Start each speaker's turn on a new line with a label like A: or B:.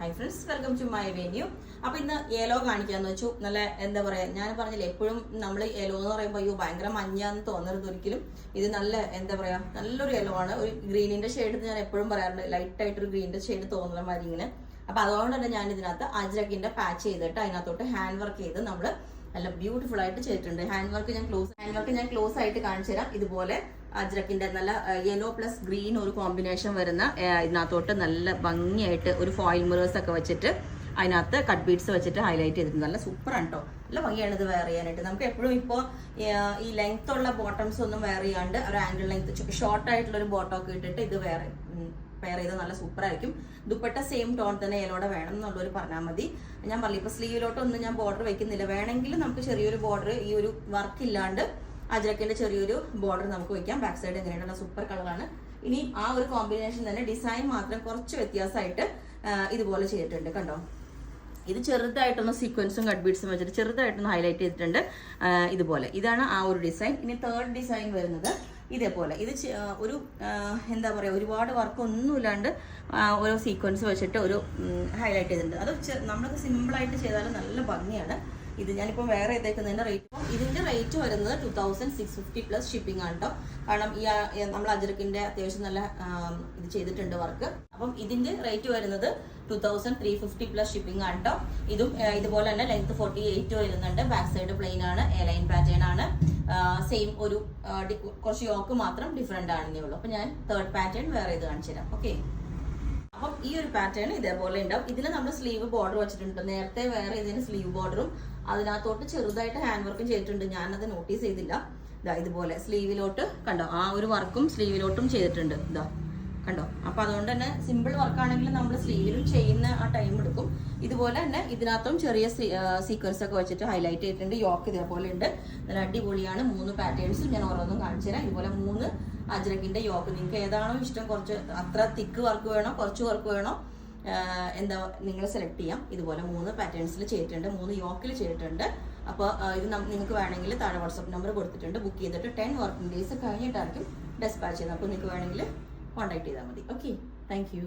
A: High friends, welcome to my venue. അപ്പൊ ഇന്ന് yellow കാണിക്കാന്ന് വെച്ചു. നല്ല എന്താ പറയാ, ഞാൻ പറഞ്ഞില്ല എപ്പോഴും നമ്മൾ യെല്ലോ എന്ന് പറയുമ്പോൾ അയ്യോ ഭയങ്കര മഞ്ഞാന്ന് തോന്നരുത് ഒരിക്കലും. ഇത് നല്ല എന്താ പറയാ, നല്ലൊരു യെല്ലോ ആണ്. ഒരു ഗ്രീനിന്റെ ഷെയ്ഡ് ഞാൻ എപ്പോഴും പറയാറുണ്ട്, ലൈറ്റ് ആയിട്ടൊരു ഗ്രീനിന്റെ ഷെയ്ഡ് തോന്നുന്ന മാതിരി ഇങ്ങനെ. അപ്പൊ അതുകൊണ്ട് തന്നെ ഞാൻ ഇതിനകത്ത് അജ്രക്കിന്റെ പാച്ച് ചെയ്തിട്ട് അതിനകത്തോട്ട് ഹാൻഡ് വർക്ക് ചെയ്ത് നമ്മൾ നല്ല ബ്യൂട്ടിഫുൾ ആയിട്ട് ചെയ്തിട്ടുണ്ട്. ഹാൻഡ് വർക്ക് ഞാൻ ക്ലോസ് ആയിട്ട് കാണിച്ചു തരാം. ഇതുപോലെ അജ്രക്കിന്റെ നല്ല യെല്ലോ പ്ലസ് ഗ്രീൻ ഒരു കോമ്പിനേഷൻ വരുന്ന ഇതിനകത്തോട്ട് നല്ല ഭംഗിയായിട്ട് ഒരു ഫോയിൽ മിറേഴ്സ് ഒക്കെ വെച്ചിട്ട് അതിനകത്ത് കട്ട് ബീഡ്സ് വെച്ചിട്ട് ഹൈലൈറ്റ് ചെയ്തിട്ടുണ്ട്. നല്ല സൂപ്പറാണ് കേട്ടോ, നല്ല ഭംഗിയാണ് ഇത് വെയർ ചെയ്യാനായിട്ട്. നമുക്ക് എപ്പോഴും ഇപ്പോൾ ഈ ലെങ്ത് ഉള്ള ബോട്ടംസ് ഒന്നും വെയർ ചെയ്യാണ്ട് ഒരു ആംഗിൾ ലെങ്ത് ഷോർട്ട് ആയിട്ടുള്ള ഒരു ബോട്ടം ഒക്കെ ഇട്ടിട്ട് ഇത് പെയർ ചെയ്ത് നല്ല സൂപ്പർ ആയിരിക്കും. ദുപ്പട്ട സെയിം ടോൺ തന്നെ യെല്ലോടെ വേണം എന്നുള്ളവർ പറഞ്ഞാൽ മതി. ഞാൻ പറഞ്ഞു ഇപ്പോൾ സ്ലീവിലോട്ടൊന്നും ഞാൻ ബോർഡർ വെക്കുന്നില്ല. വേണമെങ്കിൽ നമുക്ക് ചെറിയൊരു ബോർഡർ ഈ ഒരു വർക്ക് ഇല്ലാണ്ട് അജ്രക്കിന്റെ ചെറിയൊരു ബോർഡർ നമുക്ക് വെക്കാം. ബാക്ക് സൈഡ് എങ്ങനെയുള്ള സൂപ്പർ കളറാണ്. ഇനി ആ ഒരു കോമ്പിനേഷൻ തന്നെ ഡിസൈൻ മാത്രം കുറച്ച് വ്യത്യാസമായിട്ട് ഇതുപോലെ ചെയ്തിട്ടുണ്ട്. കണ്ടോ, ഇത് ചെറുതായിട്ടൊന്ന് സീക്വൻസും കട്ട് ബീഡ്സും വെച്ചിട്ട് ചെറുതായിട്ടൊന്ന് ഹൈലൈറ്റ് ചെയ്തിട്ടുണ്ട്. ഇതുപോലെ ഇതാണ് ആ ഒരു ഡിസൈൻ. ഇനി തേർഡ് ഡിസൈൻ വരുന്നത് ഇതേപോലെ. ഇത് ഒരു എന്താ പറയുക, ഒരുപാട് വർക്ക് ഒന്നുമില്ലാണ്ട് ഓരോ സീക്വൻസ് വെച്ചിട്ട് ഒരു ഹൈലൈറ്റ് ചെയ്തിട്ടുണ്ട്. അത് നമ്മളൊക്കെ സിമ്പിളായിട്ട് ചെയ്താലും നല്ല ഭംഗിയാണ്. ഇത് ഞാനിപ്പോൾ വേറെ ചെയ്തേക്കുന്നതിന്റെ റേറ്റ്, ഇതിന്റെ റേറ്റ് വരുന്നത് 2650 പ്ലസ് ഷിപ്പിംഗ് ആണ് കേട്ടോ. കാരണം ഈ നമ്മൾ അജ്രക്കിന്റെ അത്യാവശ്യം നല്ല ഇത് ചെയ്തിട്ടുണ്ട് വർക്ക്. അപ്പം ഇതിന്റെ റേറ്റ് വരുന്നത് 2350 പ്ലസ് ഷിപ്പിംഗ് ആണ് കേട്ടോ. ഇതും ഇതുപോലെ തന്നെ ലെങ്ത് 48 വരുന്നുണ്ട്. ബാക്ക് സൈഡ് പ്ലെയിൻ ആണ്, എ ലൈൻ പാറ്റേൺ ആണ്. സെയിം ഒരു കുറച്ച് യോക്ക് മാത്രം ഡിഫറെന്റ് ആണെന്നേ ഉള്ളൂ. അപ്പൊ ഞാൻ തേർഡ് പാറ്റേൺ വേറെ ഇത് കാണിച്ചു തരാം. ഓക്കെ, അപ്പം ഈ ഒരു പാറ്റേൺ ഇതേപോലെ ഉണ്ടാവും. ഇതിന് നമ്മൾ സ്ലീവ് ബോർഡർ വെച്ചിട്ടുണ്ട്. നേരത്തെ വേറെ ഇതിന് സ്ലീവ് ബോർഡറും അതിനകത്തോട്ട് ചെറുതായിട്ട് ഹാൻഡ് വർക്കും ചെയ്തിട്ടുണ്ട്. ഞാനത് നോട്ടീസ് ചെയ്തില്ല. ഇതാ ഇതുപോലെ സ്ലീവിലോട്ട് കണ്ടോ, ആ ഒരു വർക്കും സ്ലീവിലോട്ടും ചെയ്തിട്ടുണ്ട്. ഇതാ കണ്ടോ. അപ്പൊ അതുകൊണ്ട് തന്നെ സിമ്പിൾ വർക്കാണെങ്കിൽ നമ്മൾ സ്ലീവിലും ചെയ്യുന്ന ആ ടൈം എടുക്കും. ഇതുപോലെ തന്നെ ഇതിനകത്തും ചെറിയ സീക്വൻസ് ഒക്കെ വെച്ചിട്ട് ഹൈലൈറ്റ് ചെയ്തിട്ടുണ്ട്. യോക്ക് ഇതേപോലെ ഉണ്ട്, നല്ല അടിപൊളിയാണ്. 3 പാറ്റേൺസും ഞാൻ ഓരോന്നും കാണിച്ചു തരാം. ഇതുപോലെ 3 അജ്രക്കിന്റെ യോക്ക്, നിങ്ങൾക്ക് ഏതാണോ ഇഷ്ടം, കുറച്ച് അത്ര തിക്ക് വർക്ക് വേണോ കുറച്ച് വർക്ക് വേണോ എന്താ നിങ്ങൾ സെലക്ട് ചെയ്യാം. ഇതുപോലെ 3 പാറ്റേൺസിൽ ചെയ്തിട്ടുണ്ട്, 3 യോക്കിൽ ചെയ്തിട്ടുണ്ട്. അപ്പോൾ ഇത് നിങ്ങൾക്ക് വേണമെങ്കിൽ താഴെ വാട്സപ്പ് നമ്പർ കൊടുത്തിട്ടുണ്ട്. ബുക്ക് ചെയ്തിട്ട് 10 വർക്കിംഗ് ഡേയ്സ് കഴിഞ്ഞിട്ടായിരിക്കും ഡെസ്പാച്ച് ചെയ്യുന്നത്. അപ്പോൾ നിങ്ങൾക്ക് വേണമെങ്കിൽ കോൺടാക്ട് ചെയ്താൽ മതി. Okay, thank you.